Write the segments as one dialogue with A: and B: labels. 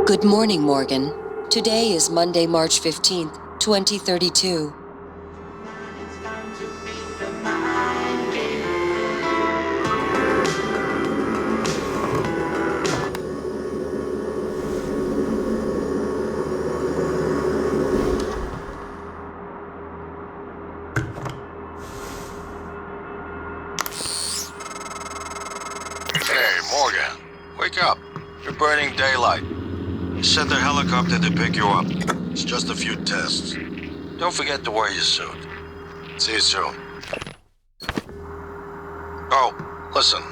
A: Good morning, Morgan. Today is Monday, March 15th, 2032.
B: Hey, Morgan. Wake up. You're burning daylight. Send the helicopter to pick you up. It's just a few tests. Don't forget to wear your suit. See you soon. Oh, listen.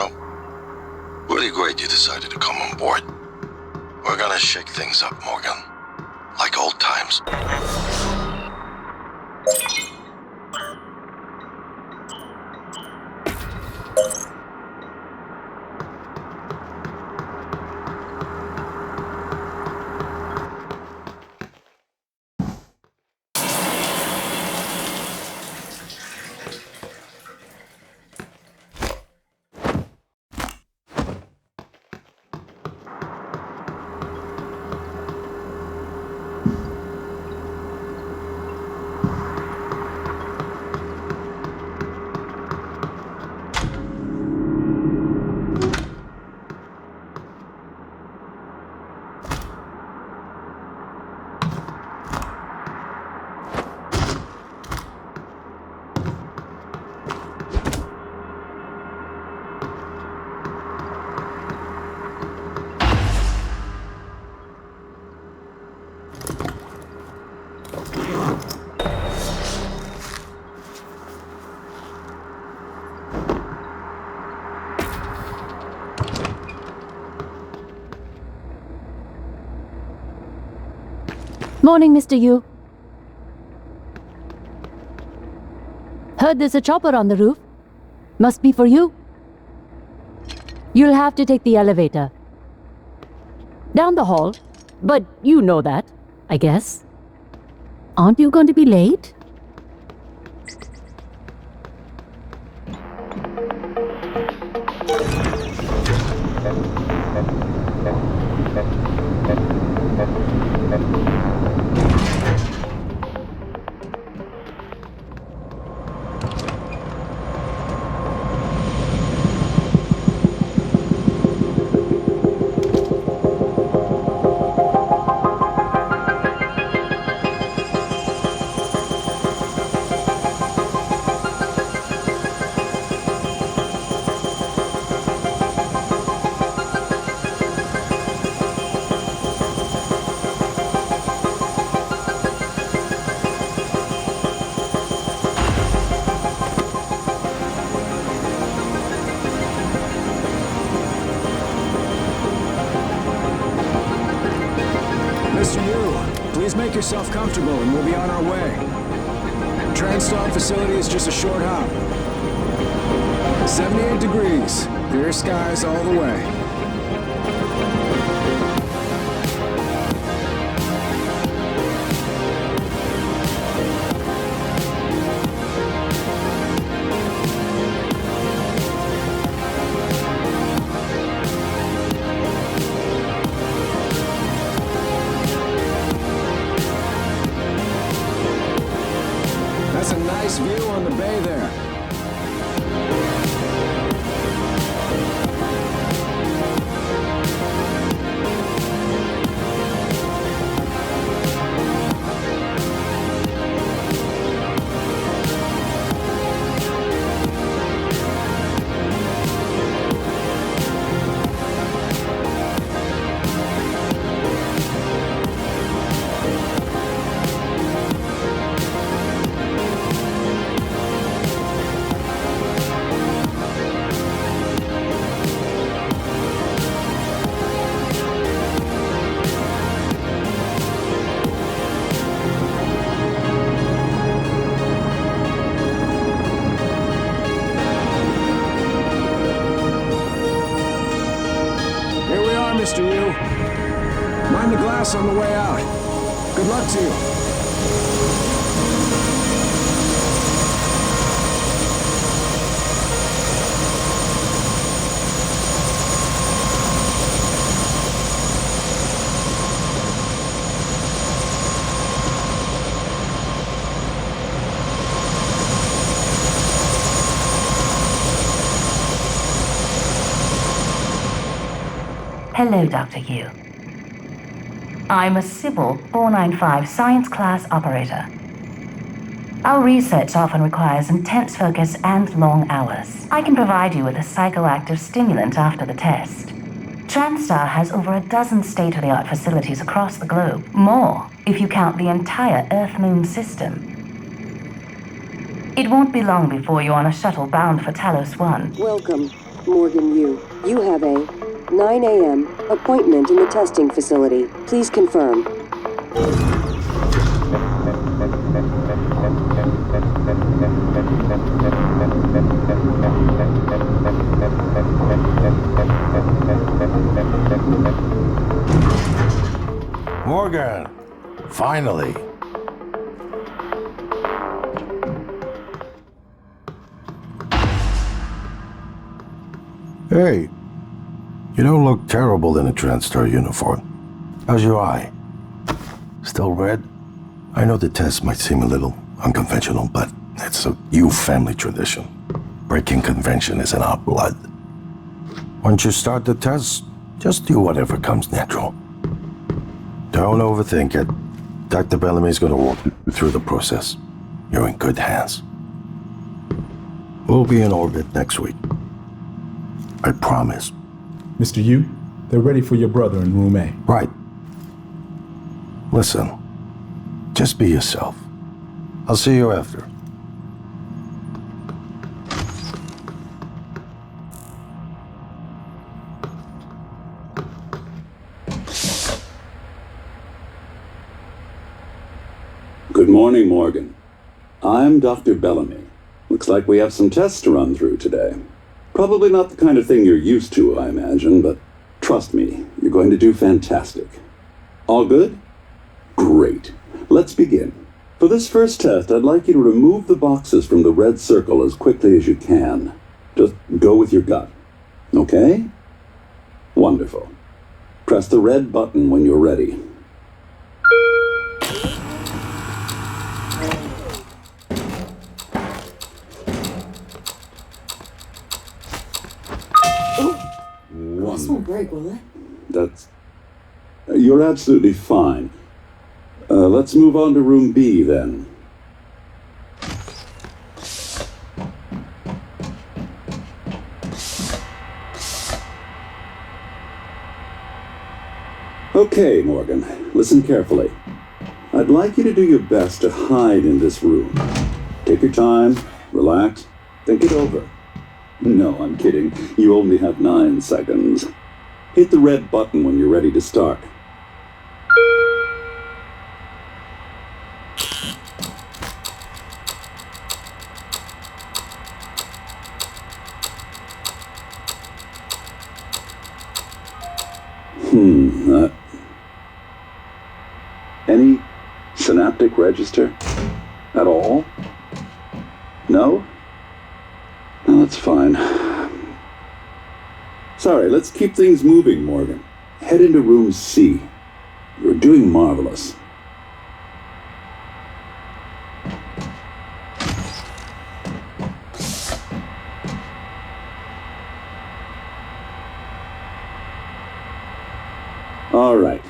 B: Oh, really great you decided to come on board. We're gonna shake things up, Morgan. Like old times.
C: Morning, Mr. Yu. Heard there's a chopper on the roof. Must be for you. You'll have to take the elevator. Down the hall. But you know that, I guess. Aren't you going to be late?
D: Mr. Yu, please make yourself comfortable and we'll be on our way. Transstop facility is just a short hop. 78 degrees, clear skies all the way. That's a nice view on the bay there. Mr. Yu. Mind the glass on the way out. Good luck to you.
E: Hello, Dr. Yu. I'm a Sybil 495 science class operator. Our research often requires intense focus and long hours. I can provide you with a psychoactive stimulant after the test. TranStar has over a dozen state-of-the-art facilities across the globe. More, if you count the entire Earth-Moon system. It won't be long before you're on a shuttle bound for Talos 1.
A: Welcome, Morgan Yu. You have a 9 a.m. appointment in the testing facility. Please confirm.
B: Morgan! Finally! Hey, you don't look terrible in a TranStar uniform. How's your eye? Still red? I know the test might seem a little unconventional, but it's a Yu family tradition. Breaking convention is in our blood. Once you start the test, just do whatever comes natural. Don't overthink it. Dr. Bellamy's gonna walk you through the process. You're in good hands. We'll be in orbit next week. I promise.
F: Mr. Yu, they're ready for your brother in room A.
B: Right. Listen, just be yourself. I'll see you after.
G: Good morning, Morgan. I'm Dr. Bellamy. Looks like we have some tests to run through today. Probably not the kind of thing you're used to, I imagine, but trust me, you're going to do fantastic. All good? Great. Let's begin. For this first test, I'd like you to remove the boxes from the red circle as quickly as you can. Just go with your gut. Okay? Wonderful. Press the red button when you're ready.
A: This won't break, will it?
G: That's... You're absolutely fine. Let's move on to room B, then. Okay, Morgan, listen carefully. I'd like you to do your best to hide in this room. Take your time, relax, think it over. No, I'm kidding. You only have 9 seconds. Hit the red button when you're ready to start. Any synaptic register? At all? No? No, that's fine. Sorry, let's keep things moving, Morgan. Head into room C. You're doing marvelous. All right.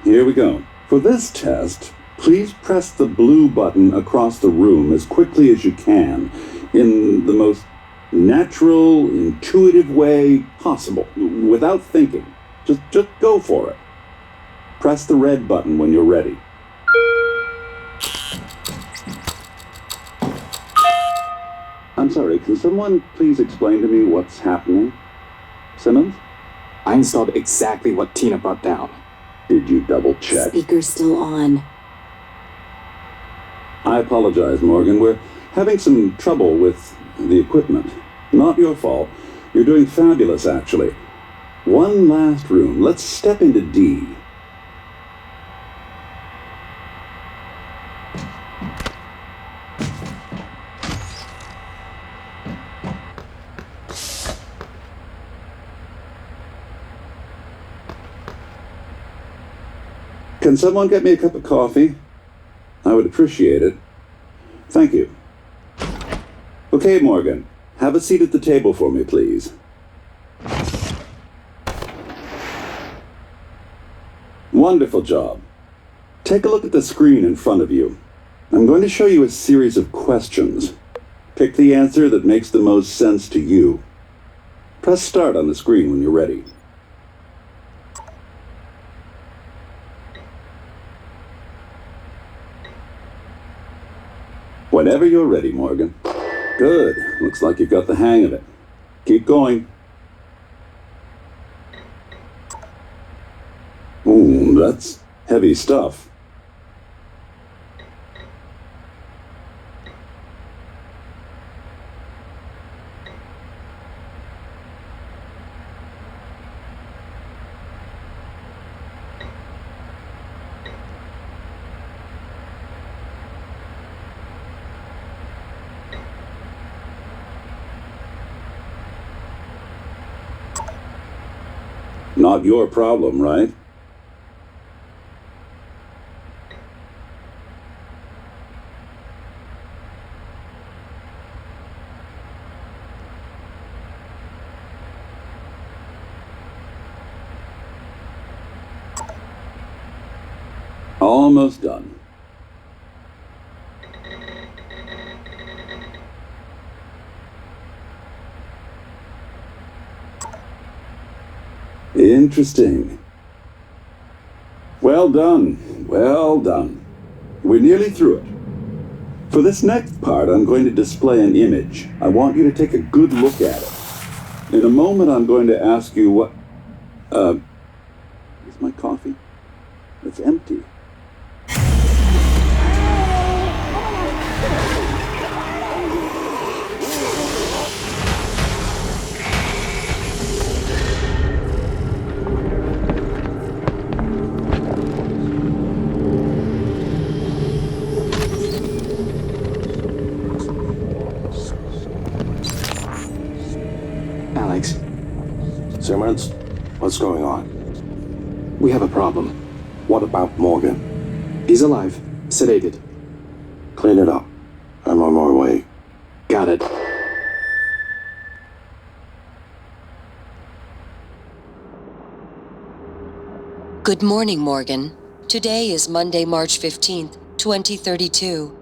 G: Here we go. For this test, please press the blue button across the room as quickly as you can, in the most natural, intuitive way possible, without thinking. Just go for it. Press the red button when you're ready. I'm sorry, can someone please explain to me what's happening? Simmons?
H: I installed exactly what Tina brought down.
G: Did you double check?
A: Speaker's still on.
G: I apologize, Morgan. We're having some trouble with the equipment. Not your fault. You're doing fabulous, actually. One last room. Let's step into D. Can someone get me a cup of coffee? I would appreciate it. Thank you. Okay, Morgan. Have a seat at the table for me, please. Wonderful job. Take a look at the screen in front of you. I'm going to show you a series of questions. Pick the answer that makes the most sense to you. Press start on the screen when you're ready. Whenever you're ready, Morgan. Good. Looks like you've got the hang of it. Keep going. Ooh, that's heavy stuff. Not your problem, right? Almost done. Interesting. Well done. Well done. We're nearly through it. For this next part, I'm going to display an image. I want you to take a good look at it. In a moment, I'm going to ask you what... is my coffee? It's empty.
H: Alex,
B: Simmons, what's going on?
H: we have a problem.
B: What about Morgan?
H: He's alive, sedated.
B: Clean it up. I'm on my way.
H: Got it.
A: Good morning, Morgan. Today is Monday, March 15th, 2032.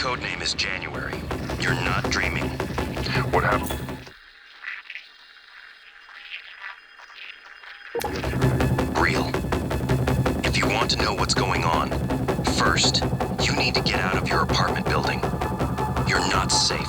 I: codename is January. You're not dreaming.
J: What happened?
I: Real. If you want to know what's going on, first, you need to get out of your apartment building. You're not safe.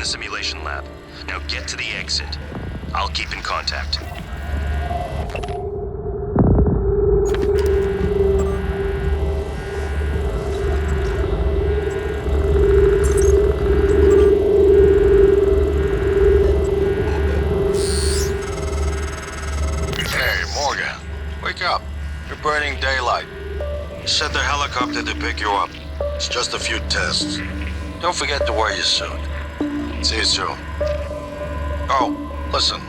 I: Simulation lab. Now get to the exit. I'll keep in contact.
B: Hey, Morgan. Wake up. You're burning daylight. Sent the helicopter to pick you up. It's just a few tests. Don't forget to wear your suit. See you soon. Oh, listen,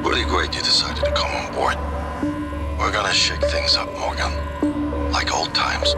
B: really great you decided to come on board. We're gonna shake things up, Morgan. Like old times.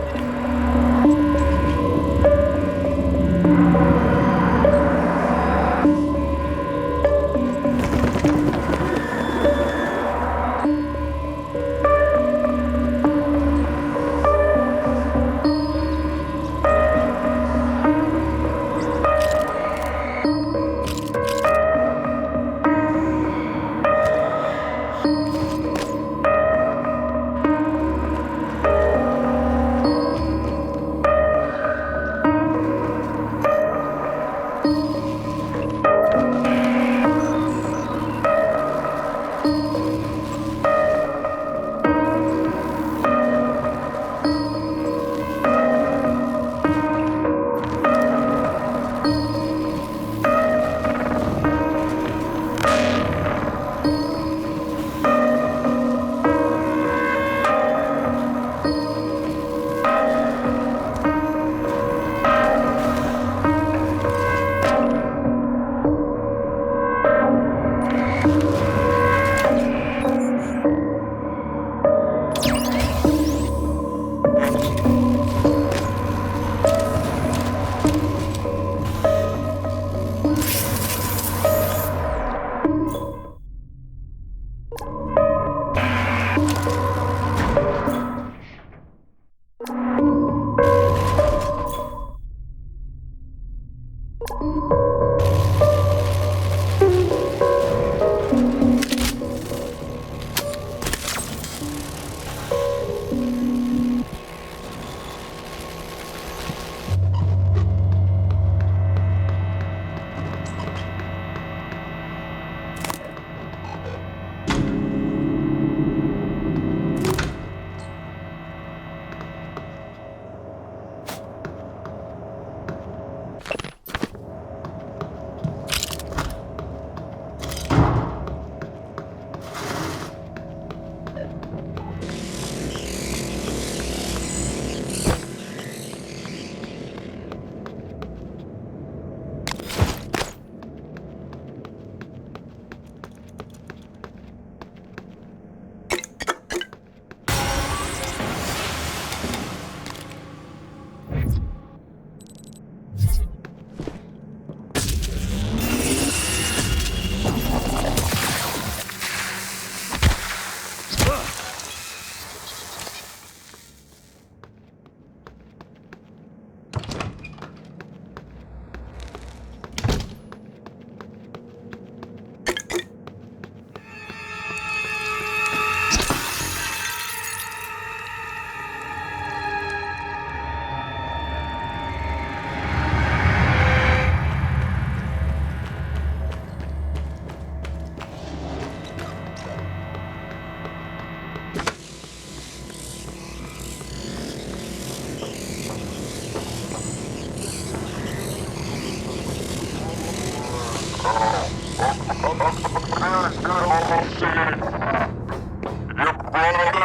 J: You brought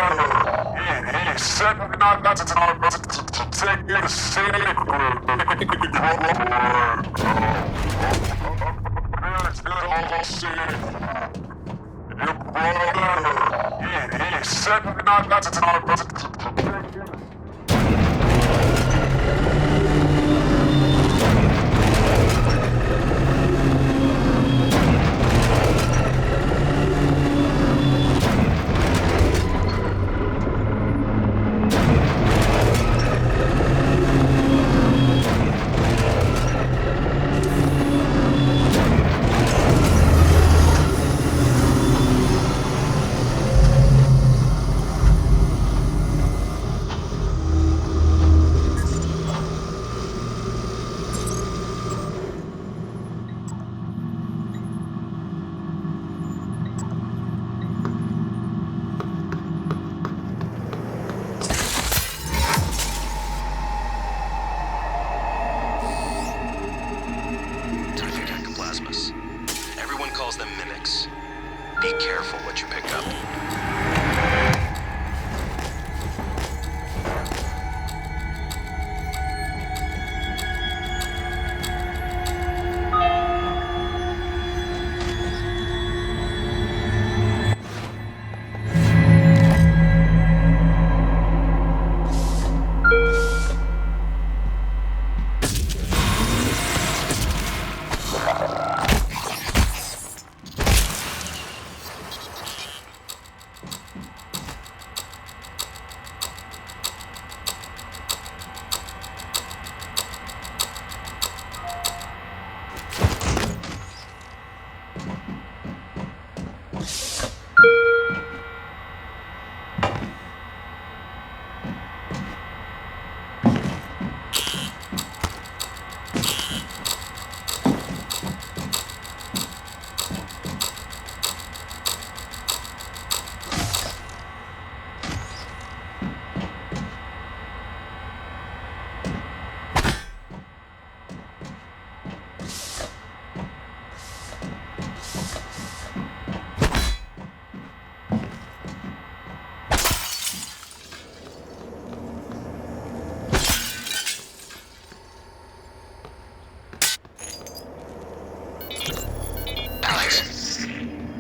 I: Everyone calls them mimics. Be careful what you pick up.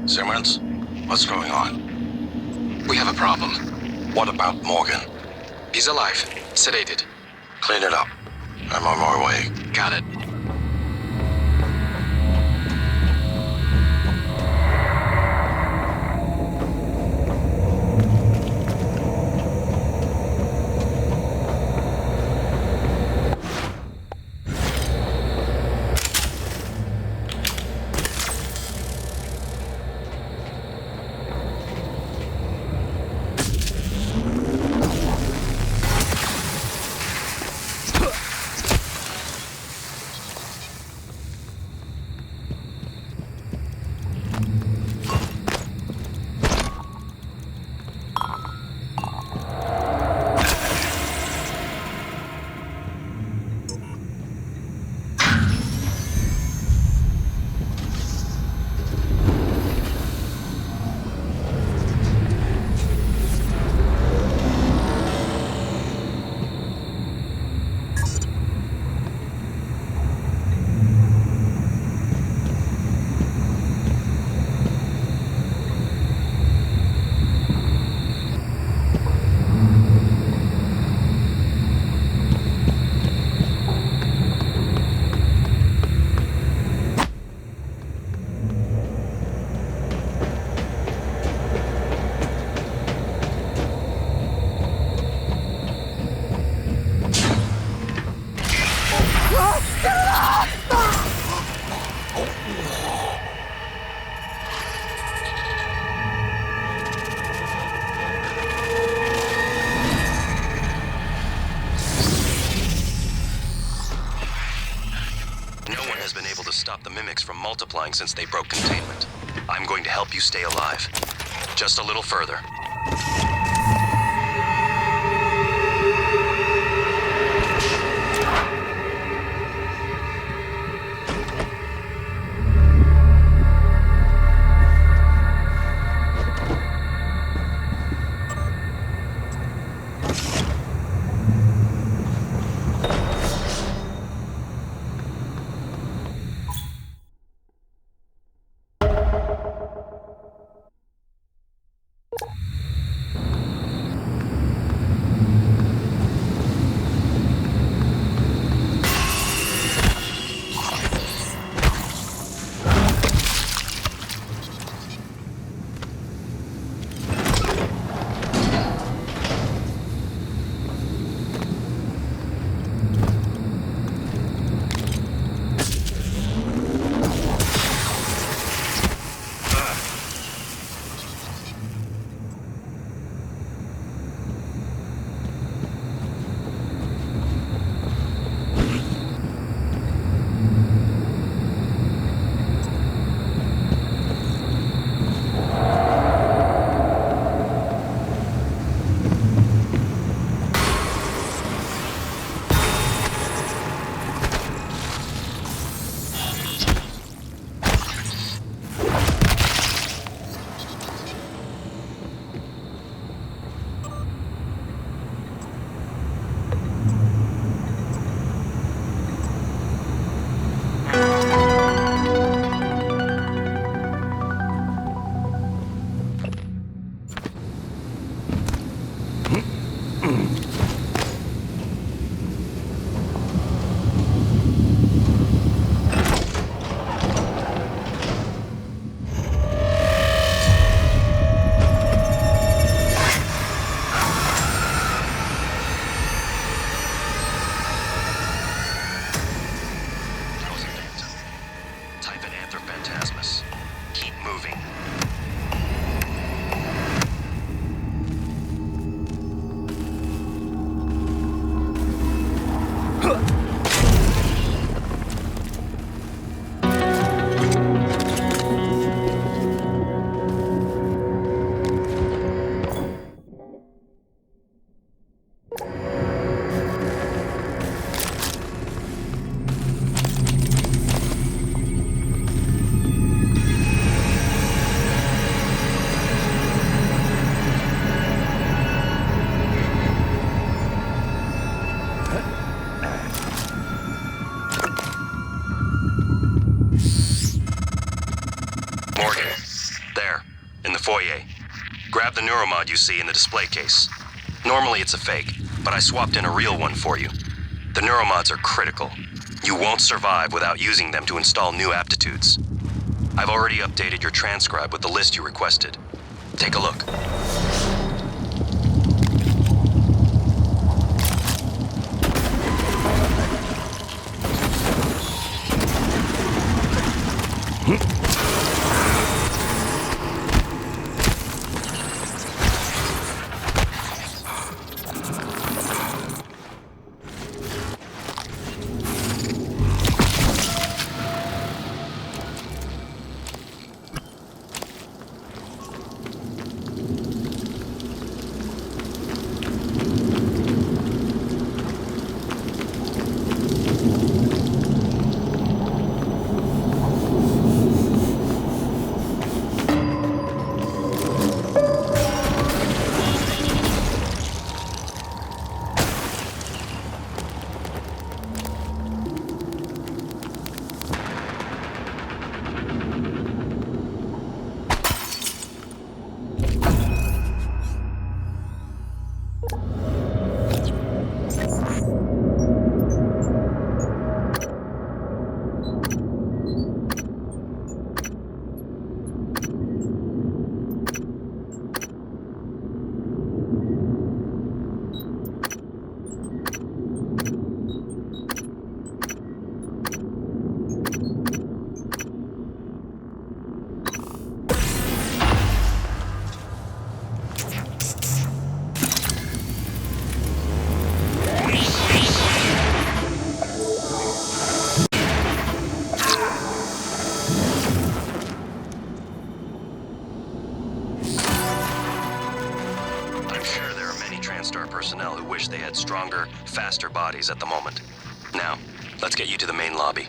B: Simmons, what's going on?
I: We have a problem.
B: What about Morgan?
I: He's alive. Sedated.
B: Clean it up. I'm on my way.
I: Got it. Stop the mimics from multiplying since they broke containment. I'm going to help you stay alive. Just a little further. you see in the display case. Normally it's a fake, but I swapped in a real one for you. The neuromods are critical. You won't survive without using them to install new aptitudes. I've already updated your transcribe with the list you requested. Take a look. Personnel who wish they had stronger, faster bodies at the moment. Now, let's get you to the main lobby.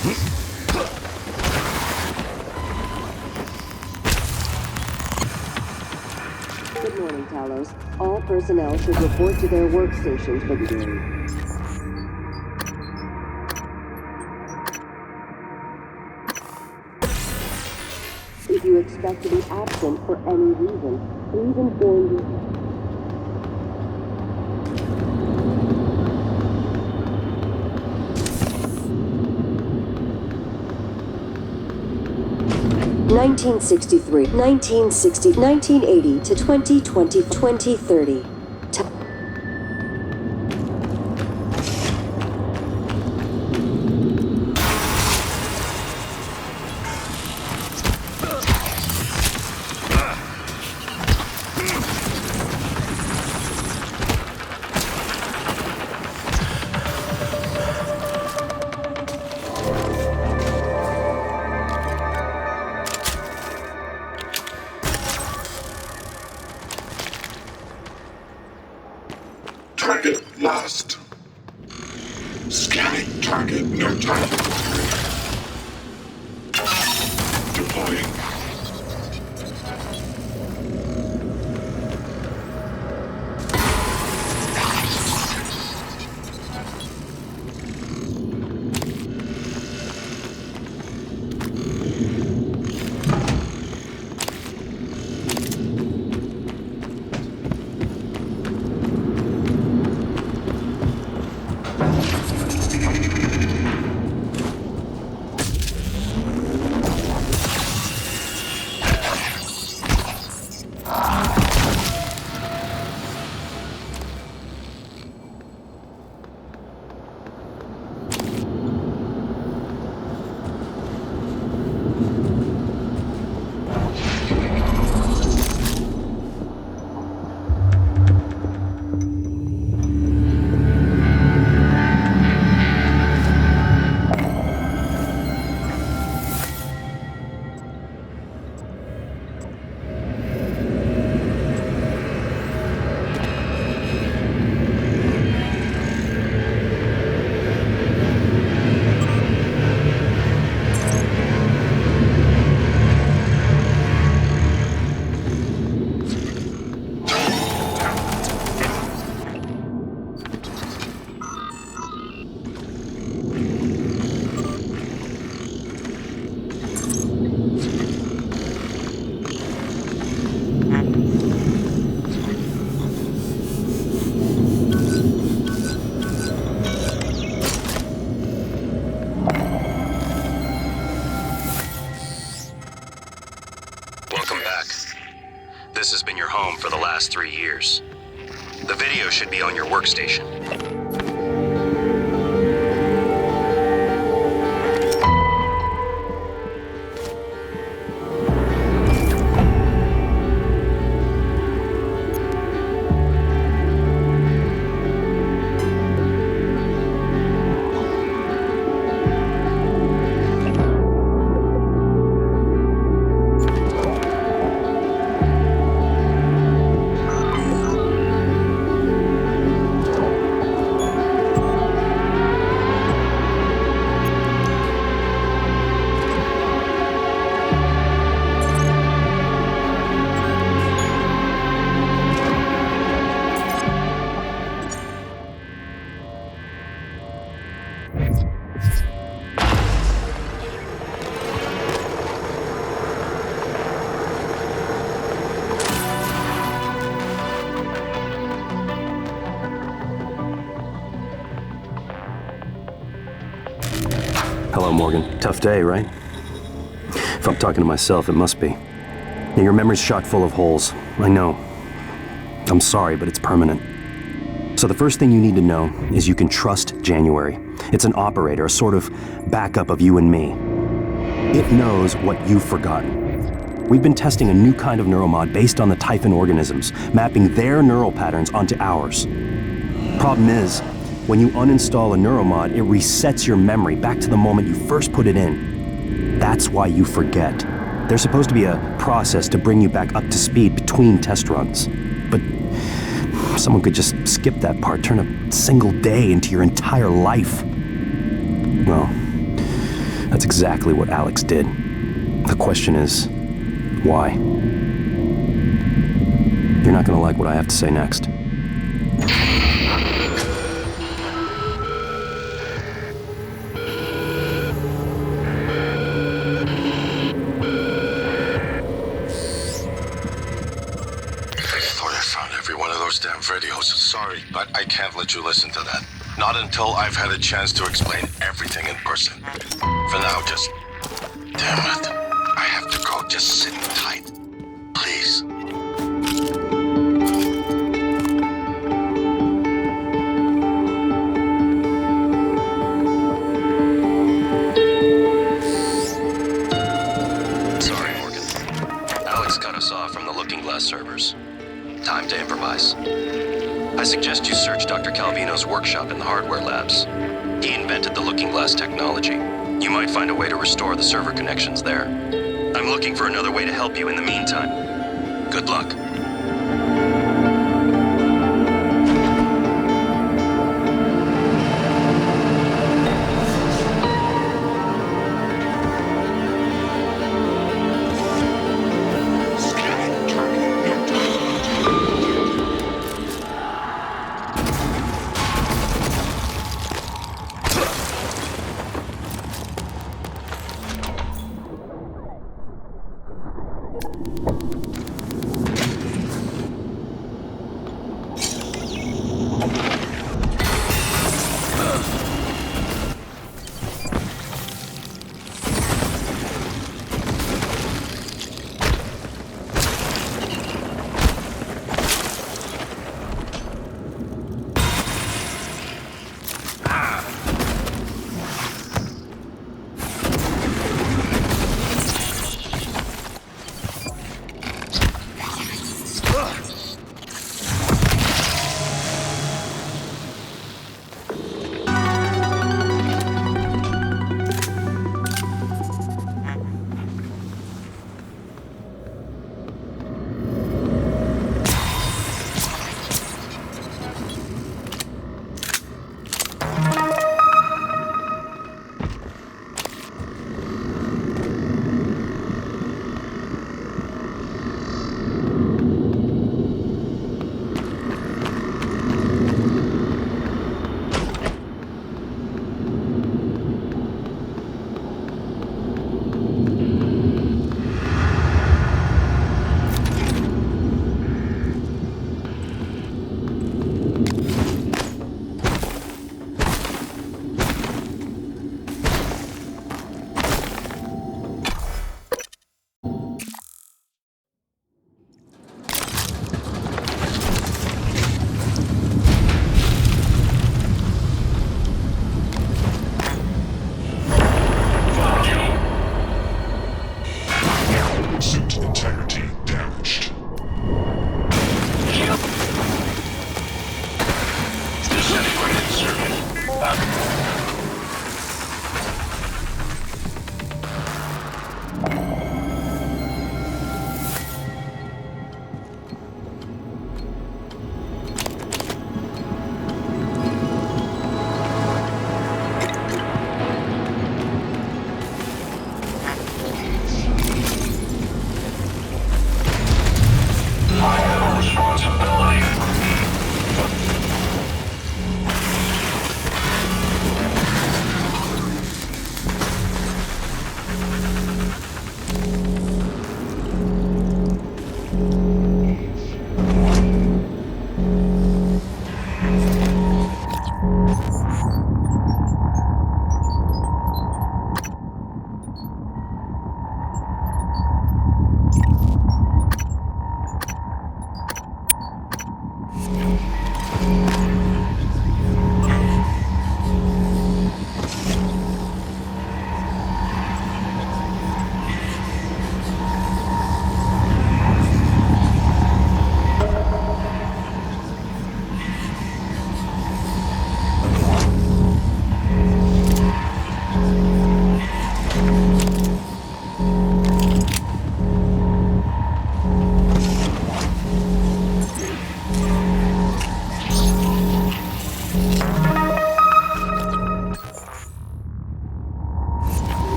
A: Good morning, Talos. All personnel should report to their workstations for the day. If you expect to be absent for any reason, please inform me. 1963, 1960, 1980 to 2020, 2030.
J: Target lost. Scanning target, no target. Deploying.
I: This has been your home for the last 3 years. The video should be on your workstation.
K: Hello, Morgan. Tough day, right? If I'm talking to myself, it must be. Now, your memory's chock full of holes. I know. I'm sorry, but it's permanent. So the first thing you need to know is you can trust January. It's an operator, a sort of backup of you and me. It knows what you've forgotten. We've been testing a new kind of neuromod based on the Typhon organisms, mapping their neural patterns onto ours. Problem is, when you uninstall a neuromod, it resets your memory back to the moment you first put it in. That's why you forget. There's supposed to be a process to bring you back up to speed between test runs. But someone could just skip that part, turn a single day into your entire life. Well, That's exactly what Alex did. The question is, why? You're not gonna like what I have to say next.
B: Damn videos. Sorry, but I can't let you listen to that. Not until I've had a chance to explain everything in person. For now, just... Damn it. I have to go. Just sit tight. Please.
I: Sorry, Morgan. Alex cut us off from the Looking Glass servers. Time to improvise. I suggest you search Dr. Calvino's workshop in the hardware labs. He invented the Looking Glass technology. You might find a way to restore the server connections there. I'm looking for another way to help you in the meantime. Good luck.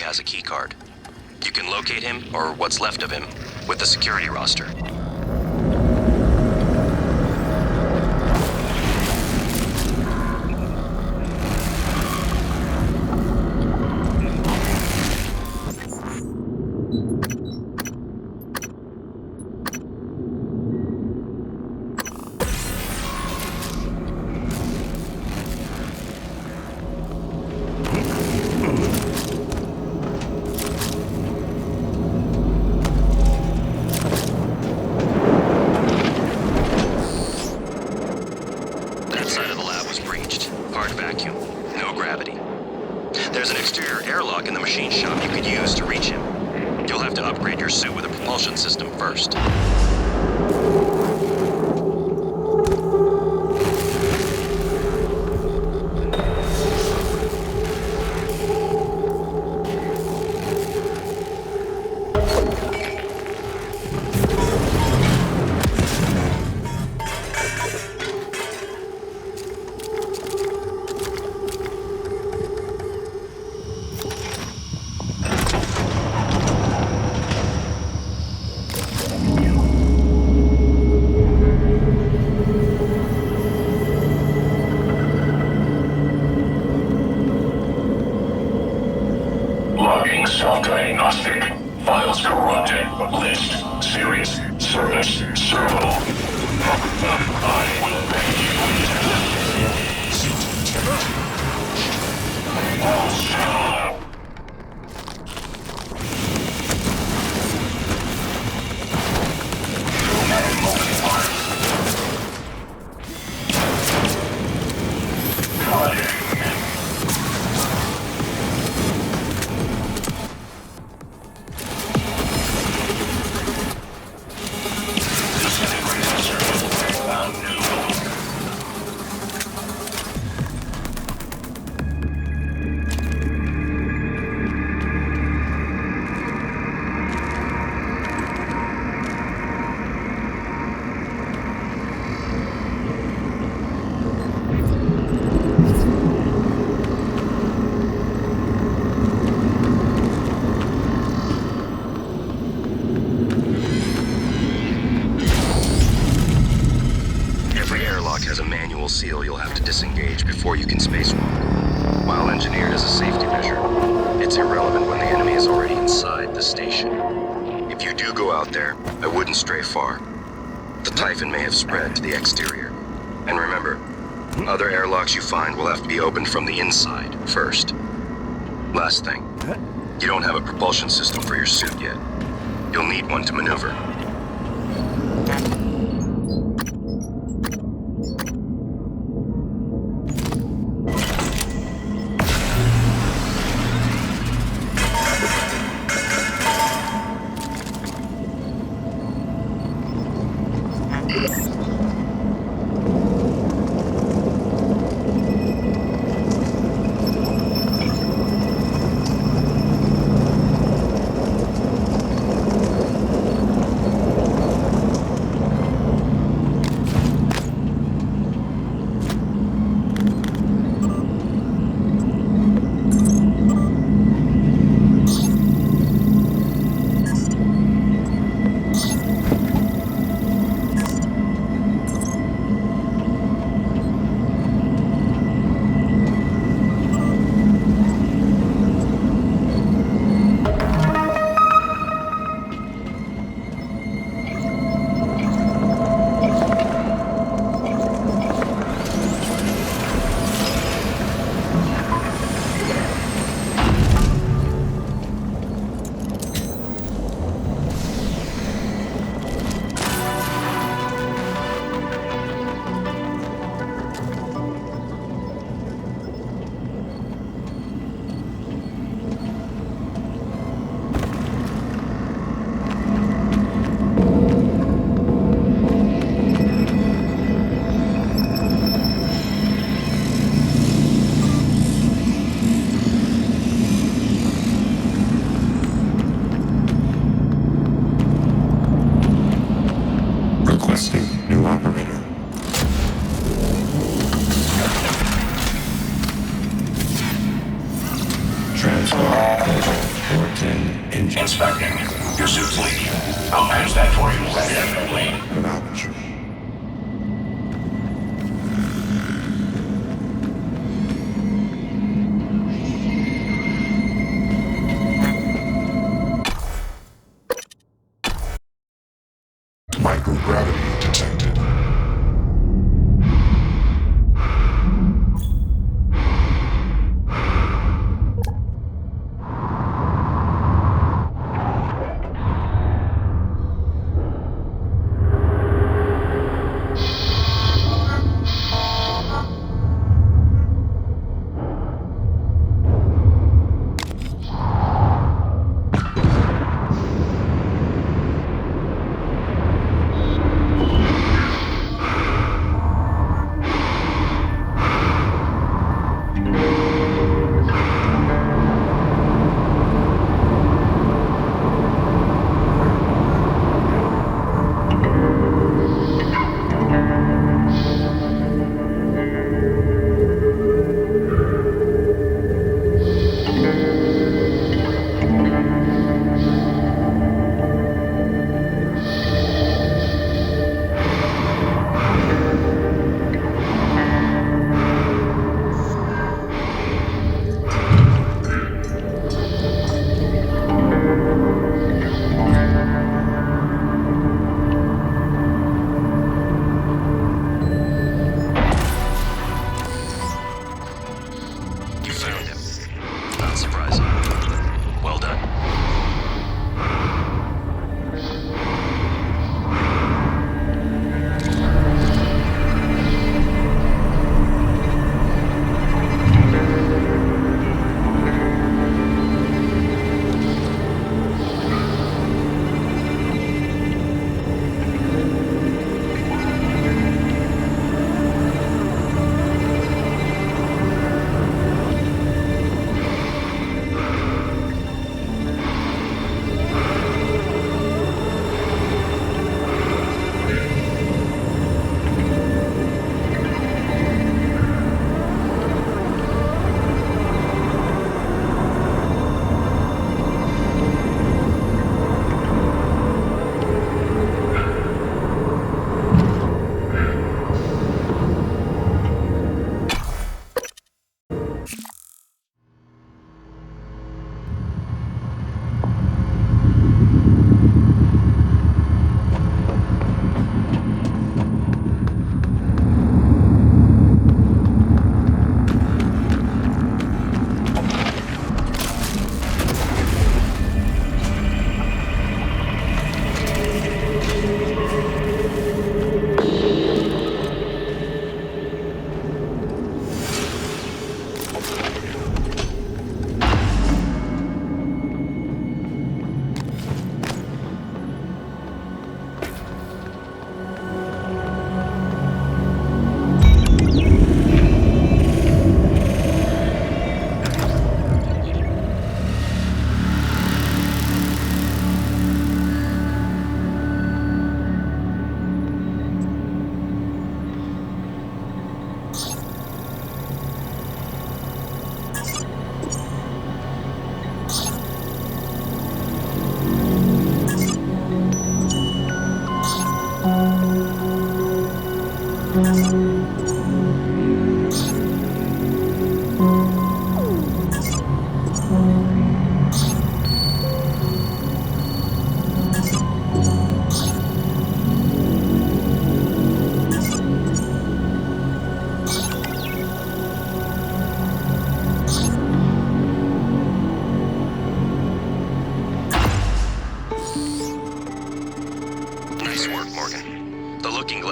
I: Has a key card. You can locate him, or what's left of him, with the security roster.
J: Self-diagnostic. Files corrupted. List. Serious. Service. Servo. I will pay you. All stop. Human multiplier. Cutting.
I: Seal you'll have to disengage before you can spacewalk. While engineered as a safety measure, it's irrelevant when the enemy is already inside the station. If you do go out there, I wouldn't stray far. The Typhon may have spread to the exterior. And remember, other airlocks you find will have to be opened from the inside first. Last thing, you don't have a propulsion system for your suit yet. You'll need one to maneuver.
J: Your suit's leaking. I'll patch that for you. Definitely.
L: Microgravity detected.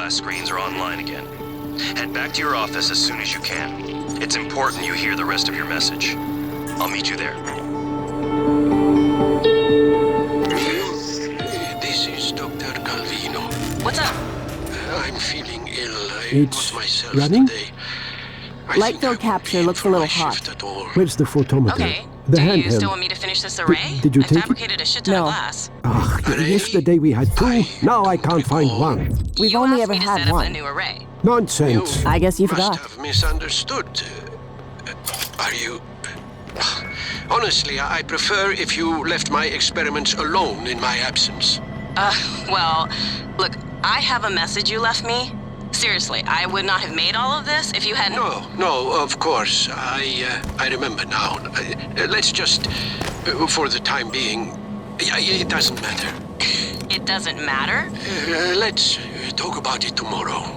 I: Screens are online again. Head back to your office as soon as you can. It's important you hear the rest of your message. I'll meet you there.
M: This is Dr. Calvino.
N: What's up?
M: I'm feeling ill. I
O: It's
M: got myself
O: running?
M: today.
N: Light-field capture looks a little hot.
O: Where's the photometer?
N: Okay.
O: The
N: Do you
O: handheld.
N: still want me to finish this array?
O: Did you
N: I
O: take it?
N: fabricated a shit ton of glass.
O: Yesterday we had two, now I can't find one.
N: We've only ever had one. A new array.
O: Nonsense.
N: I guess you
M: Must
N: forgot.
M: have misunderstood. Are you... Honestly, I prefer if you left my experiments alone in my absence.
N: Well, look, I have a message you left me. Seriously, I would not have made all of this if you hadn't...
M: No, of course. I remember now. Let's just, for the time being, it doesn't matter.
N: It doesn't matter?
M: Let's talk about it tomorrow.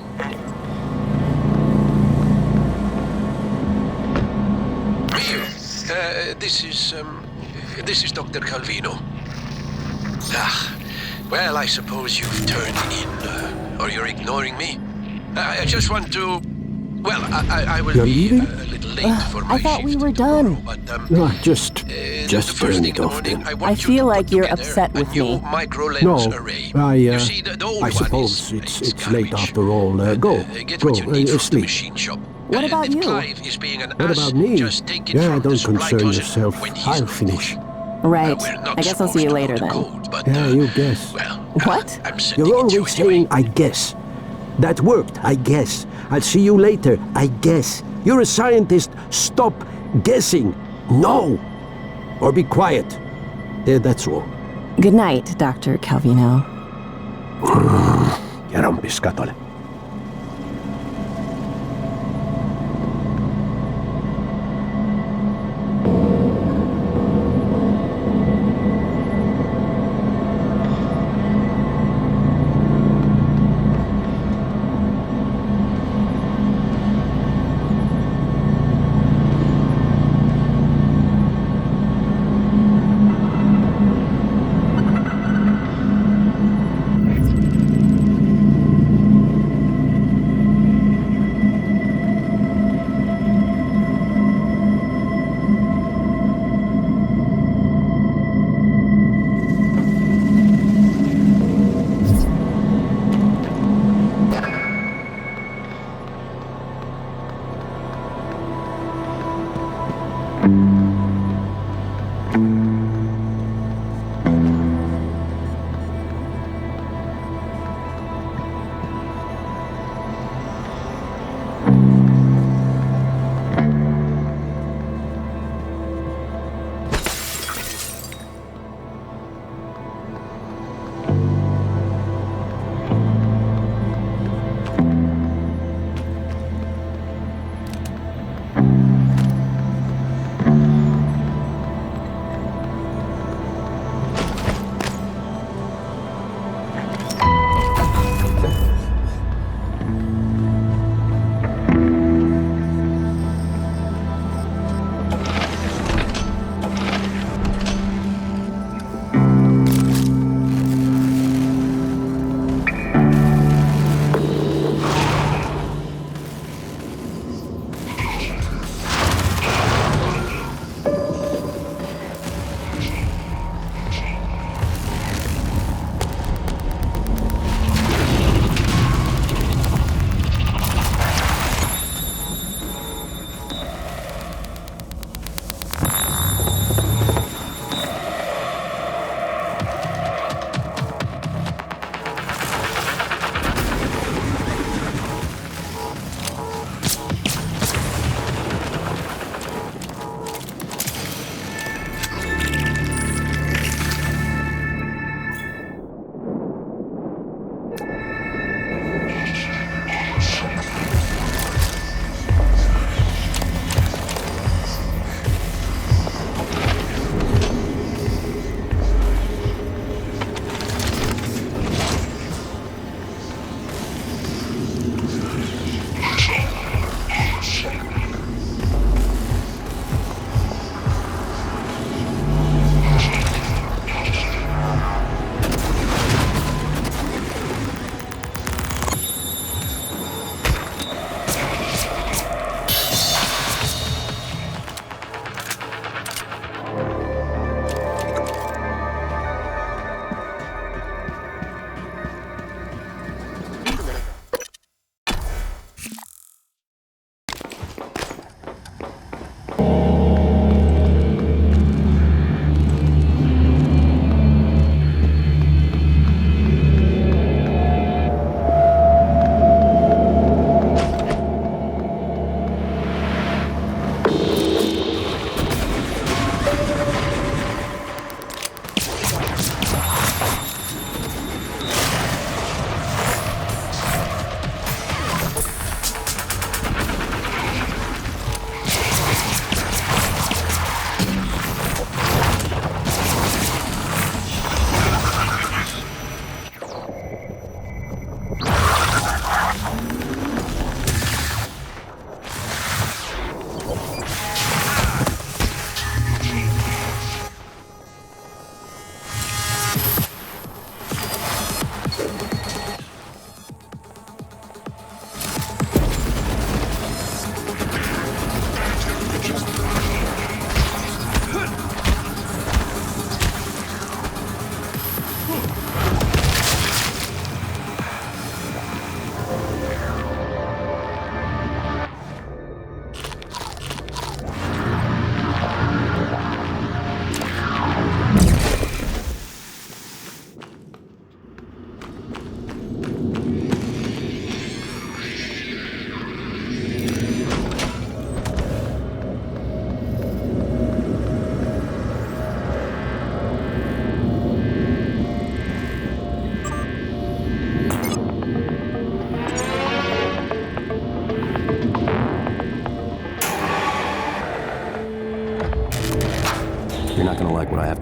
M: Here, this is Dr. Calvino. Well, I suppose you've turned in, or you're ignoring me. I just want to... Well, I will
O: You're
M: be
O: leaving?
M: a little late for my
N: I thought
M: shift
N: we were
M: tomorrow,
N: done.
M: but,
O: No, just
M: the first
O: turn
M: thing
O: it
M: in the
O: off
M: morning,
O: then.
M: I want
N: I
M: you to
N: feel
M: put
N: like you're
M: together
N: upset
M: a
N: with
M: new
N: me.
M: micro-lens
O: No,
M: array.
O: I,
M: You see, the old
O: I
M: one
O: suppose
M: is
O: it's
M: garbage.
O: late after all. Go,
M: Get what you need from the
O: sleep.
M: machine shop.
N: What about
M: if
N: you?
M: Clive is being an
O: What
M: ass,
O: about me?
M: just take it
O: Yeah,
M: from the
O: don't
M: supply
O: concern
M: closet
O: yourself.
M: when he's
O: I'll
M: not
O: finish.
N: Right.
M: We're not
N: I guess I'll see you
M: supposed to
N: later
M: know the
N: then.
M: code, but,
O: Yeah, you guess.
M: Well,
N: What?
M: I'm sending
O: You're
M: it to you
O: always
M: anyway.
O: saying, I guess. That worked, I guess. I'll see you later, I guess. You're a scientist. Stop guessing. No. Or be quiet. Yeah, that's all.
N: Good night, Dr. Calvino.
O: Ja rompiskatole.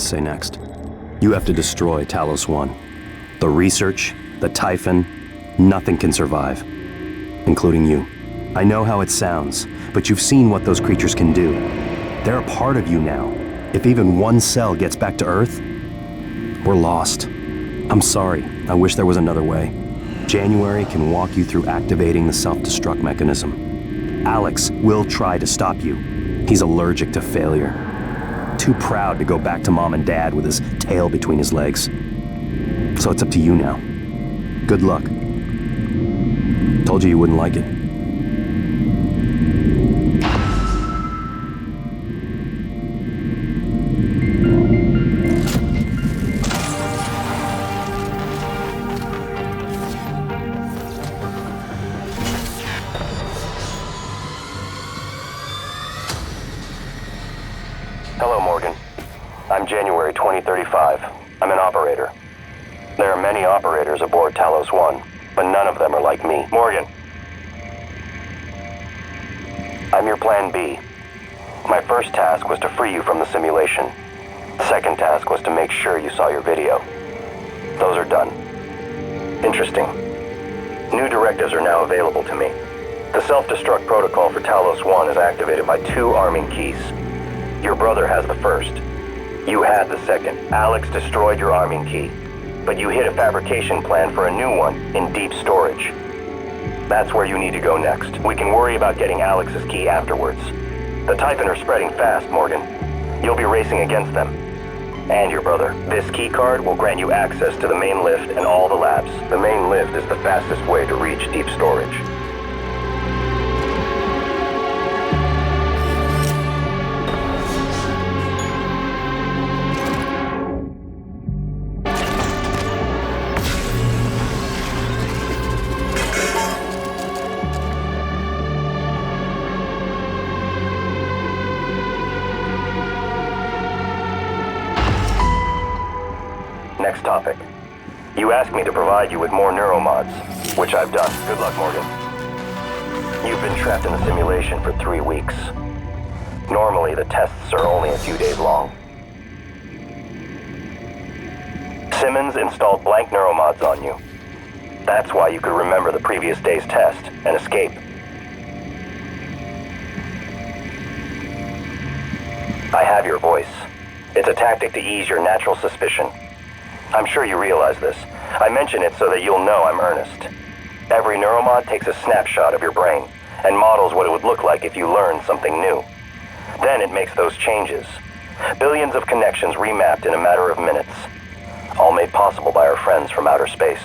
K: to say next. You have to destroy Talos 1. The research, the Typhon, nothing can survive. Including you. I know how it sounds, but you've seen what those creatures can do. They're a part of you now. If even one cell gets back to Earth, we're lost. I'm sorry. I wish there was another way. January can walk you through activating the self-destruct mechanism. Alex will try to stop you. He's allergic to failure. Too proud to go back to Mom and Dad with his tail between his legs. So it's up to you now. Good luck. Told you wouldn't like it.
I: Hello, Morgan. I'm January 2035. I'm an operator. There are many operators aboard Talos 1, but none of them are like me. Morgan. I'm your plan B. My first task was to free you from the simulation. The second task was to make sure you saw your video. Those are done. Interesting. New directives are now available to me. The self-destruct protocol for Talos 1 is activated by 2 arming keys. Your brother has the first. You had the second. Alex destroyed your arming key, but you hit a fabrication plan for a new one in deep storage. That's where you need to go next. We can worry about getting Alex's key afterwards. The Typhon are spreading fast, Morgan. You'll be racing against them. And your brother. This key card will grant you access to the main lift and all the labs. The main lift is the fastest way to reach deep storage. Next topic. You asked me to provide you with more neuromods, which I've done. Good luck, Morgan. You've been trapped in the simulation for 3 weeks. Normally, the tests are only a few days long. Simmons installed blank neuromods on you. That's why you could remember the previous day's test and escape. I have your voice. It's a tactic to ease your natural suspicion. I'm sure you realize this. I mention it so that you'll know I'm earnest. Every neuromod takes a snapshot of your brain and models what it would look like if you learned something new. Then it makes those changes. Billions of connections remapped in a matter of minutes. All made possible by our friends from outer space.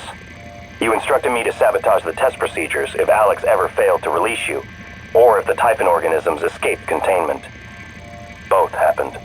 I: You instructed me to sabotage the test procedures if Alex ever failed to release you, or if the Typhon organisms escaped containment. Both happened.